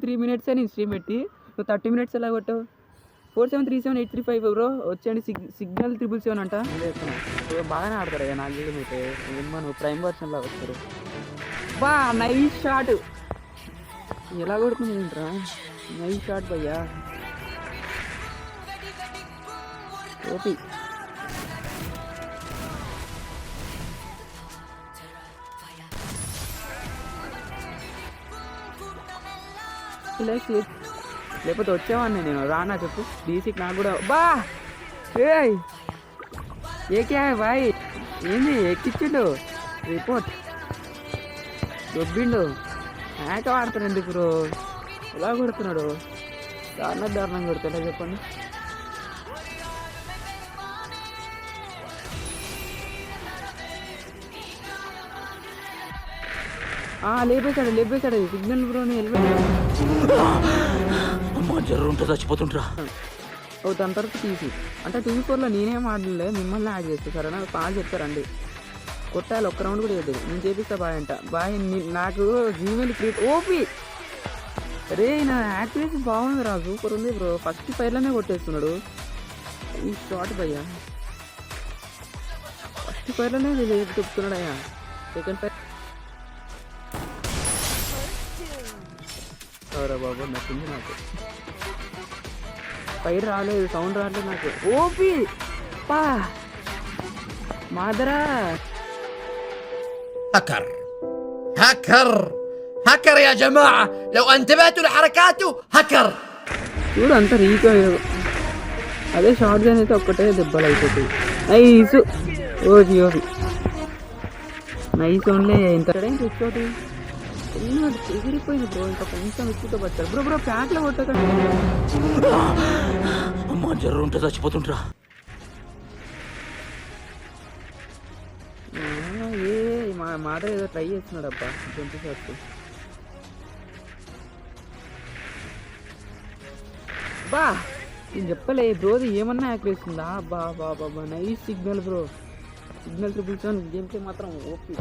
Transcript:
3 minutes అని stream పెట్టి నువ్వు 30 minutes ఎలా కొట్టావు? 47378355 బ్రో వచ్చేయండి. సిగ్నల్ 777 అంట బాగానే ఆడతారు అయ్యా. నాకు అయితే నువ్వు ప్రైమ్ వర్షన్లో వస్తారు. బా నైస్ షాట్ ఎలా కొడుతుంది ఏంట్రా? నైస్ షాట్ భయ్యా. ఓపి లేకపోతే వచ్చేవాడిని నేను. రానా చెప్పు డీసీకి నాకు కూడా. బా ఏకే బాయ్ ఏంది ఎక్కిచ్చిండు రిపోర్ట్ దొబ్బిండు. మేక వాడతాడు ఎందుకు బ్రో? ఎలా కొడుతున్నాడు? దారుణం కొడుతాడా చెప్పండి. లేపేశాడు సిగ్నల్ బ్రోని చచ్చిపోతుంటా. దాని తర్వాత తీసి అంటే 2v4లో నేనేం ఆడలే, మిమ్మల్ని యాడ్ చేస్తా సరేనా? కాల్ చెప్తారండి కొట్టాలి. ఒక్క రౌండ్ కూడా చేయలేదు. నేను చేపిస్తా బాయ్ అంట. బాయ్ నాకు జీమెయిల్ క్రియేట్ ఓపి. అరే నా యాక్టివేషన్ బాగుంది రా, సూపర్ ఉంది బ్రో. ఫస్ట్ ఫైర్లోనే కొట్టేస్తున్నాడు ఈ షాట్ భయ్యా. ఫస్ట్ ఫైర్లోనే చెప్తున్నాడు అయ్యా. సెకండ్ ఫైర్ ఎవరా బాబు నచ్చింది నాకు. ఫైర్ రాలేదు, సౌండ్ రాలేదు నాకు. ఓపి పా మాదరా. هكر يا جماعة لو انتبهتوا لحركاته هكر. చూడు అంత రీచ్ అదే షార్ట్ గన్ అయితే ఒక్కటే దెబ్బలు అయిపోతాయి. Nice OP nice only. ఇంత కూర్చోటి ఎగిరిపోయింది బ్రో. ఇంకా కొంచెం ఎక్కువతో వచ్చారు బ్రో. ప్యాక్లో కొట్టకండి చచ్చిపోతుంటా. మాట ఏదో ట్రై చేస్తున్నాడు అబ్బా. 20 షాట్స్ బా. నేను చెప్పలే బ్రోది ఏమన్నా యాక్రేస్తుందా? బాబా nice signal bro. Signal 777 game play మాత్రం ఓపి.